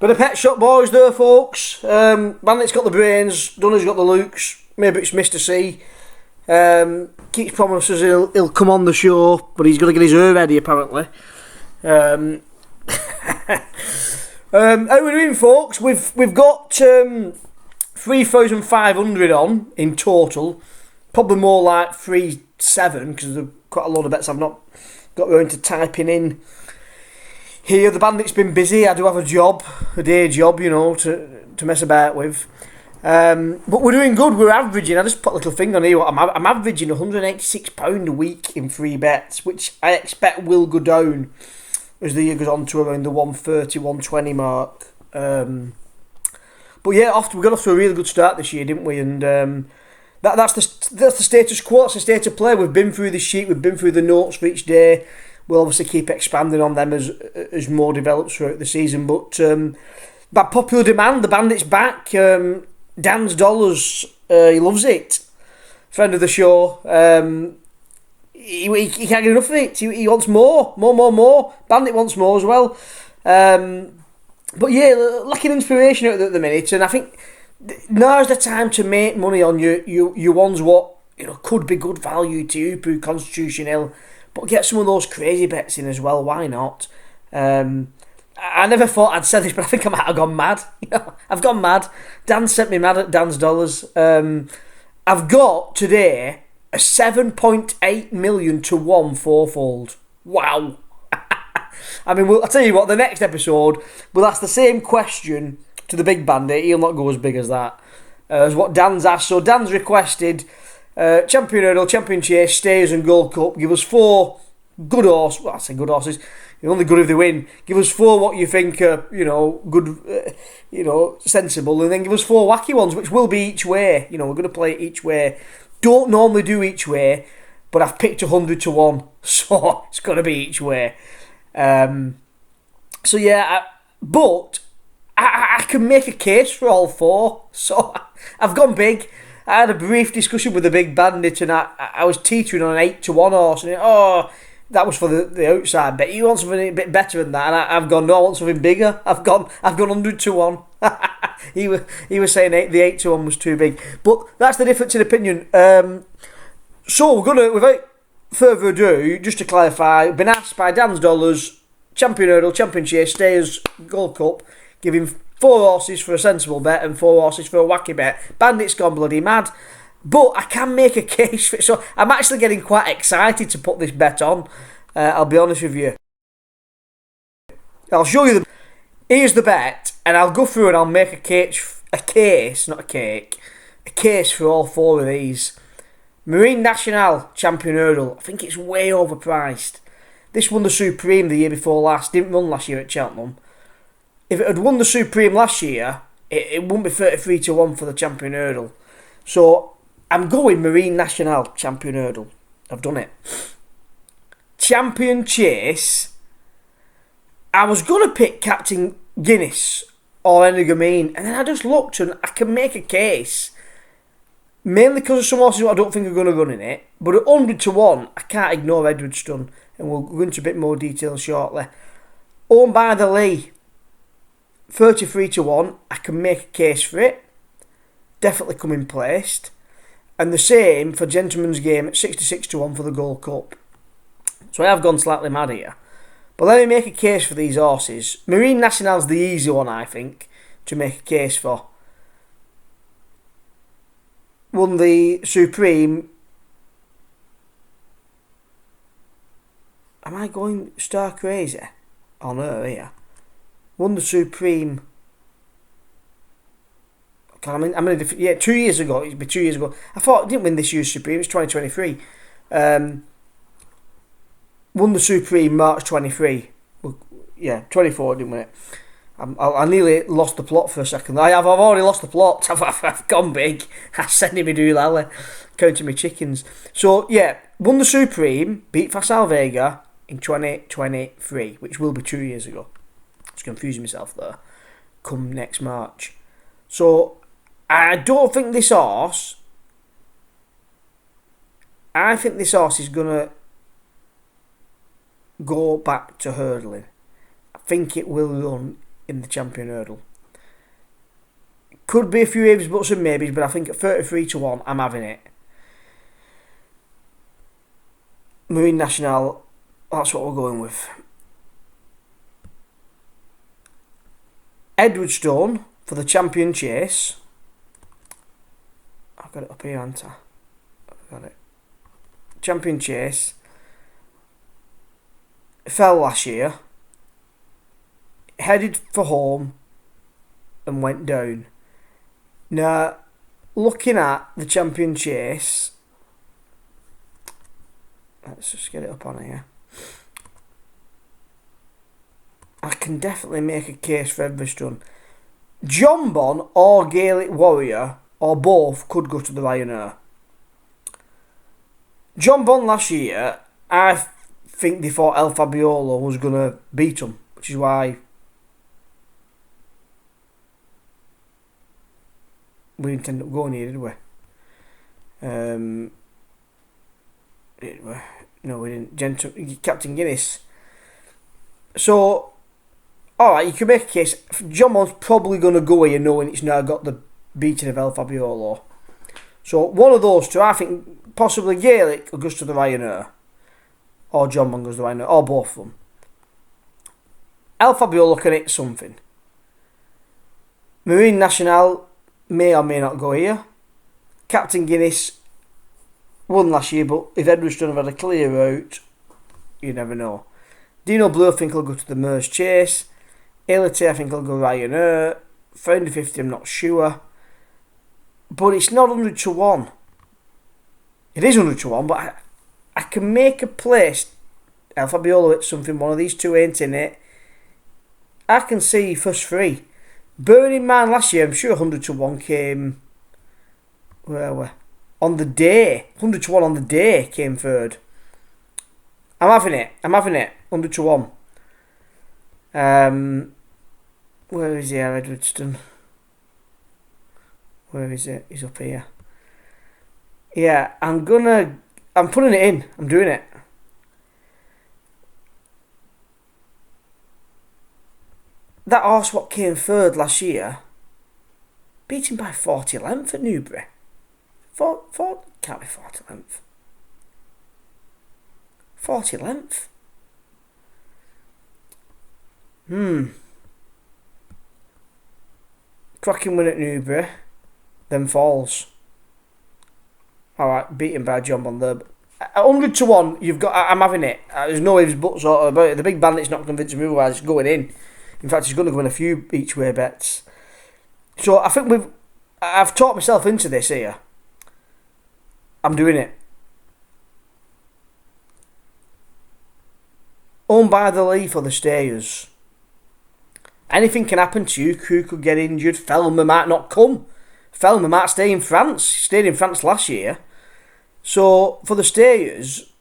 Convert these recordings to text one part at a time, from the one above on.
But the Pet Shop Boys there, folks. Bandit's got the brains, Dunner's got the looks. Maybe it's Mr. C. Keeps promises he'll come on the show, but he's got to get his hair ready apparently. How are we doing, folks? We've got 3,500 on in total. Probably more like 3,700 because there's quite a lot of bets I've not got around to typing in here. The Bandit's been busy. I do have a day job, to mess about with. But we're doing good. We're averaging. I just put a little thing on here. I'm averaging £186 a week in free bets, which I expect will go down as the year goes on to around the 130, 120 mark. But yeah, we got off to a really good start this year, didn't we? And that's the status quo. That's the state of play. We've been through the sheet. We've been through the notes for each day. We'll obviously keep expanding on them as more develops throughout the season. But by popular demand, the Bandit's back. Dan's Dollars, he loves it. Friend of the show. He can't get enough of it. He wants more. Bandit wants more as well. But yeah, lacking inspiration at the minute, and I think now's the time to make money on your ones what could be good value to you through Constitution Hill, but get some of those crazy bets in as well. Why not? I never thought I'd say this, but I think I might have gone mad. I've gone mad. Dan sent me mad at Dan's Dollars. I've got today a 7.8 million to 1 fourfold. Wow. I mean, I'll tell you what, the next episode, we'll ask the same question to the big bandit. He'll not go as big as that, as what Dan's asked. So Dan's requested Champion Hurdle, Champion Chase, Stayers and Gold Cup. Give us 4 good horses. Well, I say good horses. You're only good if they win. Give us 4 what you think are, good, sensible. And then give us 4 wacky ones, which will be each way. We're going to play it each way. Don't normally do each way, but I've picked 100 to 1. So it's got to be each way. So yeah, but I can make a case for all 4. So I've gone big. I had a brief discussion with the big bandit, and I was teetering on an 8 to 1 horse, and that was for the outside bet. You want something a bit better than that, and I've gone, no, I want something bigger. I've gone 100 to 1. he was saying the 8 to 1 was too big, but that's the difference in opinion. So we're gonna, without further ado, just to clarify, been asked by Dan's Dollars, Champion Hurdle, Champion Chase, Stayers, Gold Cup, giving 4 horses for a sensible bet and 4 horses for a wacky bet. Bandit's gone bloody mad, but I can make a case for it. So I'm actually getting quite excited to put this bet on. I'll be honest with you. I'll show you here's the bet, and I'll go through and I'll make a case for all 4 of these. Nationale, Champion Hurdle. I think it's way overpriced. This won the Supreme the year before last. Didn't run last year at Cheltenham. If it had won the Supreme last year, it wouldn't be 33 to 1 for the Champion Hurdle. So I'm going Nationale, Champion Hurdle. I've done it. Champion Chase. I was going to pick Captain Guinness or Energamine, and then I just looked and I can make a case. Mainly because of some horses I don't think are going to run in it. But at 100 to 1, I can't ignore Edwardstone, and we'll go into a bit more detail shortly. Owned by the Lee, 33 to 1, I can make a case for it. Definitely coming placed. And the same for Gentlemansgame at 66 to 1 for the Gold Cup. So I have gone slightly mad here. But let me make a case for these horses. Nationale's the easy one, I think, to make a case for. Won the Supreme. Am I going star crazy on her here? Won the Supreme. I'm in a different. Yeah, 2 years ago. It'd be 2 years ago. I thought I didn't win this year's Supreme. It's 2023. Won the Supreme March 23. Well, yeah, 24 didn't win it. I nearly lost the plot for a second. I've already lost the plot. I've gone big. I'm sending me doolally, counting me chickens. So yeah, won the Supreme, beat Facile Vega in 2023, which will be 2 years ago. Just confusing myself there. Come next March. So I don't think this horse. I think this horse is gonna go back to hurdling. I think it will run in the champion hurdle. Could be a few ifs, buts and maybes, but I think at 33-1, I'm having it. Marine Nationale, that's what we're going with. Edwardstone for the champion chase. I've got it up here, haven't I? I've got it. Champion chase. Fell last year. Headed for home and went down. Now, looking at the champion chase, let's just get it up on here. I can definitely make a case for Edwardstone. John Bon or Gaelic Warrior or both could go to the Ryanair. John Bon last year, I think they thought El Fabiolo was going to beat him, which is why we didn't end up going here, did we? Did we? No, we didn't. Captain Guinness. So, alright, you can make a case. John Bon's probably going to go here knowing it's now got the beating of El Fabiolo. So, one of those two, I think possibly Gaelic goes to the Ryanair. Or John Bon goes to the Ryanair. Or both of them. El Fabiolo can hit something. Marine Nationale may or may not go here. Captain Guinness won last year, but if Edwardstone had a clear route, you never know. Dino Blue, I think, will go to the Merse Chase. Elite, I think, will go Ryanair. 350, I'm not sure. But it's not 100-1. It is 100-1, but I can make a place. El Fabiolo hit something, one of these two ain't in it. I can see first three. Bearing in mind last year, I'm sure 100-1 came. Where were we? On the day. 100-1 on the day came third. I'm having it. 100-1. Where is he, Edwardstone? Where is it? He's up here. Yeah, I'm putting it in. I'm doing it. That horse what came third last year, beat him by 40 length at Newbury. Can't be 40 length. 40 length. Cracking win at Newbury, then falls. Alright, beaten by John Bon there. 100-1, you've got. I'm having it. There's no ifs, buts about it. The big bandit's not convincing me otherwise. It's going in. In fact, he's going to go in a few each way bets. So I think I've talked myself into this here. I'm doing it. Owned by the Lee for the stayers. Anything can happen to you. Crew could get injured. Felmer might not come. Felmer might stay in France. He stayed in France last year. So, for the stayers,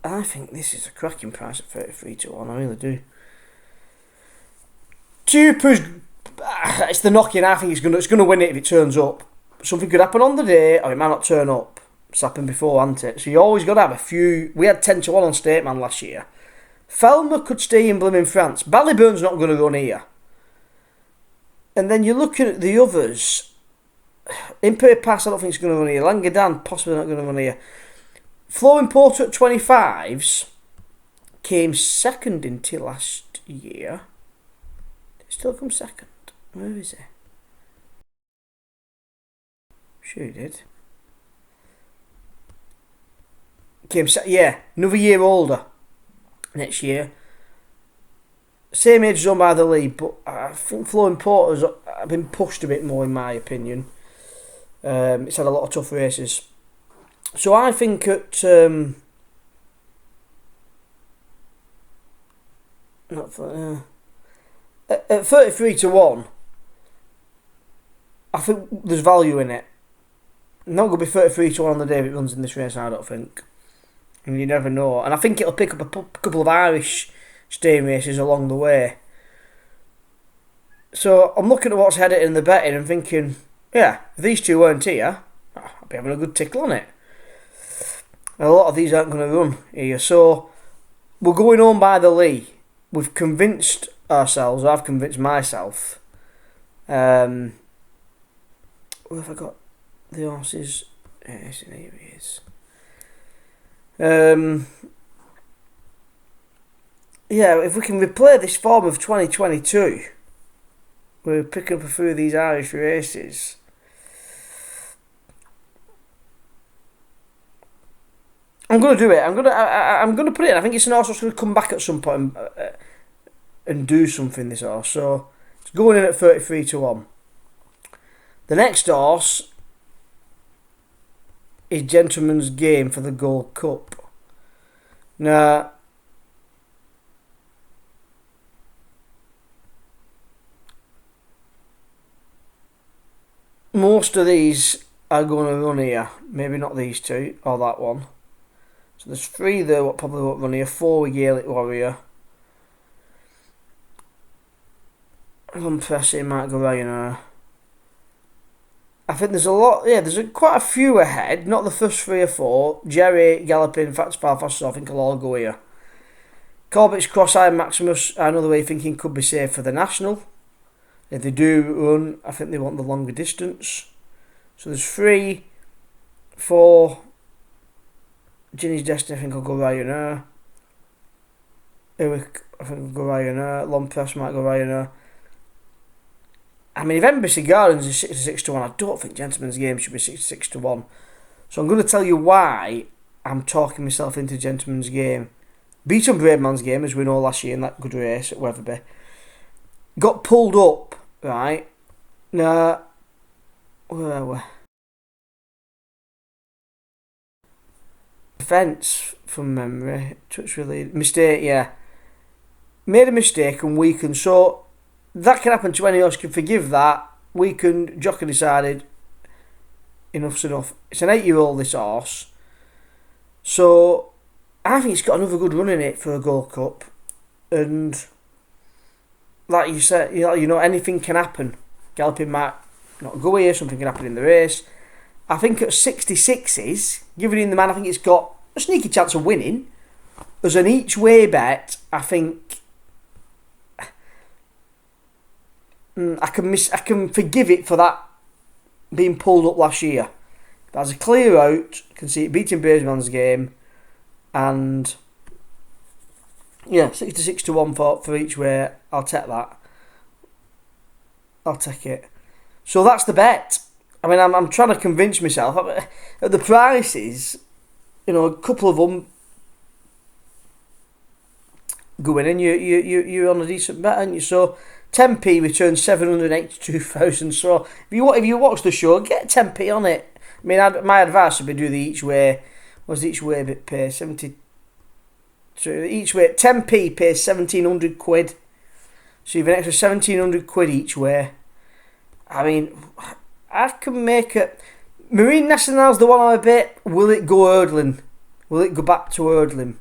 I think this is a cracking price at 33-1. I really do. Tupa's, it's the knocking. I think it's going to win it if it turns up. Something could happen on the day, or it might not turn up. It's happened before, hasn't it? So you always got to have a few. We had 10-1 on Stateman last year. Felmer could stay in blooming France. Ballyburn's not going to go near. And then you're looking at the others. Imperial Pass, I don't think it's going to run here. Langadan, possibly not going to run here. Flowing Porter at 25s came second until last year. Did it still come second? Where is it? Sure he did. Another year older next year. Same age zone by the lead, but I think Flowing Porter's been pushed a bit more in my opinion. It's had a lot of tough races. So I think at 33-1, I think there's value in it. Not going to be 33-1 on the day if it runs in this race, I don't think. And you never know. And I think it'll pick up a couple of Irish staying races along the way. So I'm looking at what's headed in the betting and thinking, yeah, if these two weren't here, I'd be having a good tickle on it. And a lot of these aren't going to run here. So we're going on by the Lee. We've convinced ourselves, or I've convinced myself. Where have I got the horses? Yes, here he is. Yeah, if we can replay this form of 2022, we're picking up a few of these Irish races. I'm going to do it. I'm going to put it in. I think it's an horse that's going to come back at some point and do something, this horse. So it's going in at 33-1. The next horse is Gentlemansgame for the Gold Cup. Now, most of these are going to run here. Maybe not these two or that one. So there's 3 there what probably won't run here. 4 with Gaelic Warrior. One pressing might go Ryanair. I think there's a lot. Yeah, there's quite a few ahead. Not the first 3 or 4. Jerry, Galloping, Fats Fast, I think will all go here. Corbett's Cross-Eye Maximus, I know the way thinking could be safe for the National. If they do run, I think they want the longer distance. So there's 3, 4. Ginny's Destiny, I think will go Ryanair. Eric, I think will go Ryanair. Long Press might go Ryanair. I mean, if Embassy Gardens is 66-1, I don't think Gentlemansgame should be 66-1. So I'm going to tell you why I'm talking myself into Gentlemansgame. Beat on Bravemansgame, as we know last year in that good race at Wetherby. Got pulled up, right? Now, where are we? Defence from memory. Touch really. Mistake, yeah. Made a mistake and weakened. So that can happen to any horse. Can forgive that. Weakened. Jockey decided enough's enough. It's an 8-year-old, this horse. So I think it's got another good run in it for a Gold Cup. And like you said, you know anything can happen. Galloping might not go here. Something can happen in the race. I think at 66s, giving in the man, I think it's got a sneaky chance of winning. As an each way bet, I think I can forgive it for that being pulled up last year. But as a clear out, I can see it beating Bravemansgame, and yeah, 66-1 for each way. I'll take that. I'll take it. So that's the bet. I mean, I'm trying to convince myself at the prices. You know, a couple of them go in, and you're on a decent bet, aren't you? So 10p returns 782,000. So if you watch the show, get 10p on it. I mean, my advice would be do the each way. What's the each way bit pay? 72. Each way 10p pays 1,700 quid. So you've an extra 1,700 quid each way. I mean, I can make it. Marine Nationale's the one I'm a bit. Will it go hurdling? Will it go back to hurdling?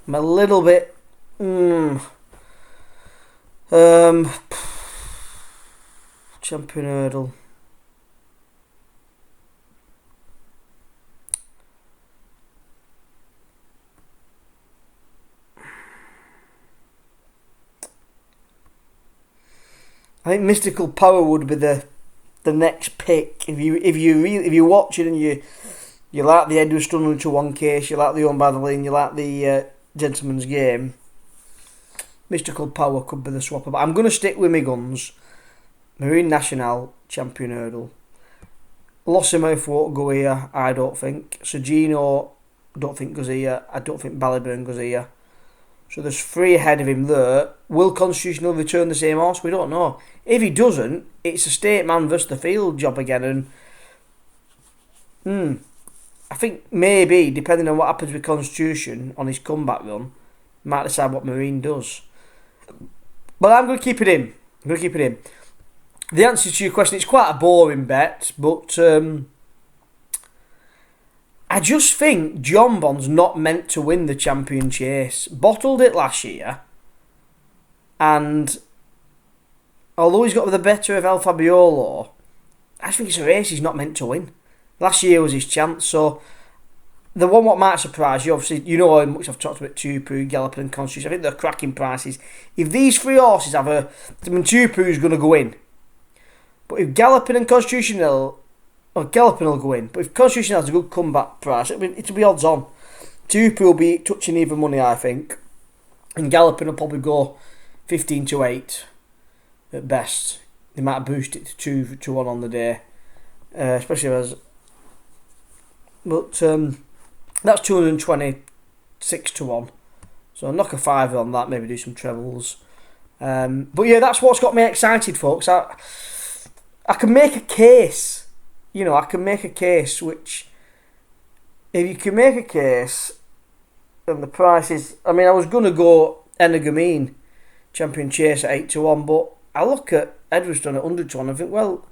I'm a little bit. Champion hurdle. I think Mystical Power would be the next pick if you watch it and you like the Edwardstone 1 case, you like the Owned by the Lane, you like the Gentlemansgame. Mystical Power could be the swapper, but I'm going to stick with my guns. Marine Nationale, Champion Hurdle. Lossiemouth won't go here, I don't think. Sergino, don't think goes here. I don't think Ballyburn goes here. So there's 3 ahead of him there. Will Constitutional return the same horse? We don't know. If he doesn't, it's a state man versus the field job again. And I think maybe, depending on what happens with Constitution on his comeback run, might decide what Marine does. But I'm going to keep it in. The answer to your question, it's quite a boring bet, but I just think John Bond's not meant to win the Champion Chase. Bottled it last year, and although he's got the better of El Fabiolo, I just think it's a race he's not meant to win. Last year was his chance, so the one what might surprise you, obviously, you know how much I've talked about Tupu, Galloping and Constitution. I think they're cracking prices. If these three horses have Tupu's going to go in. But if Galloping and Constitution Galloping will go in. But if Constitution has a good comeback price, it'll be odds on. Tupu will be touching even money, I think. And Galloping will probably go 15 to 8 at best. They might boost it to 2 to 1 on the day. Especially as... But that's 226 to 1. So I'll knock a fiver on that, maybe do some trebles. But yeah, that's what's got me excited, folks. I can make a case. You know, I can make a case which... If you can make a case, and the price is... I mean, I was going to go Energamine Champion Chase at 8 to 1, but I look at Edwardstone at 100 to 1 and think, well...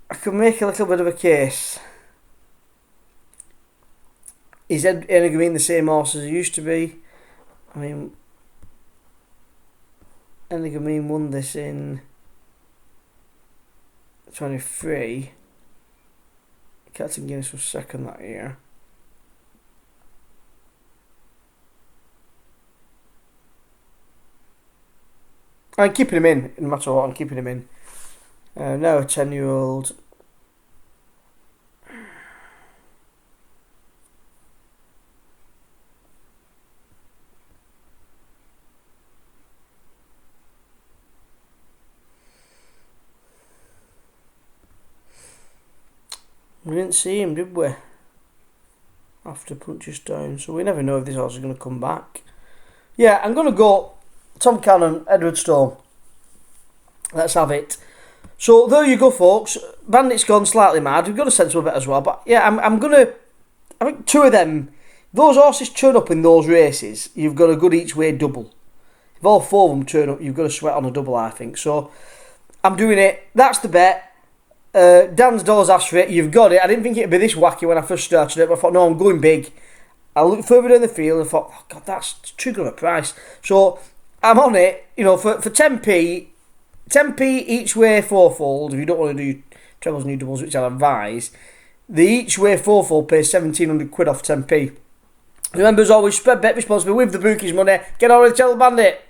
I can make a little bit of a case. Is Energamine the same horse as it used to be? I mean... Energamine won this in 23. Captain Guinness was second that year. I'm keeping him in, no matter what, I'm keeping him in. Now a 10-year-old. We didn't see him, did we? After Punches Down, so we never know if this horse is going to come back. Yeah, I'm going to go Tom Cannon, Edwardstone. Let's have it. So there you go, folks. Bandits gone slightly mad. We've got a sensible bet as well, but yeah, I'm going to... I think two of them, those horses turn up in those races, you've got a good each way double. If all four of them turn up, you've got a sweat on a double, I think. So I'm doing it. That's the bet. Dan's dollars asked for it. You've got it. I didn't think it'd be this wacky when I first started it, but I thought, no, I'm going big. I looked further down the field and thought, oh God, that's too good a price. So I'm on it. You know, for 10p each way fourfold. If you don't want to do trebles and doubles, which I advise, the each way fourfold pays 1,700 quid off 10p. Remember, as always, spread bet responsibly with the bookies money. Get on with the Cheltenham Bandit.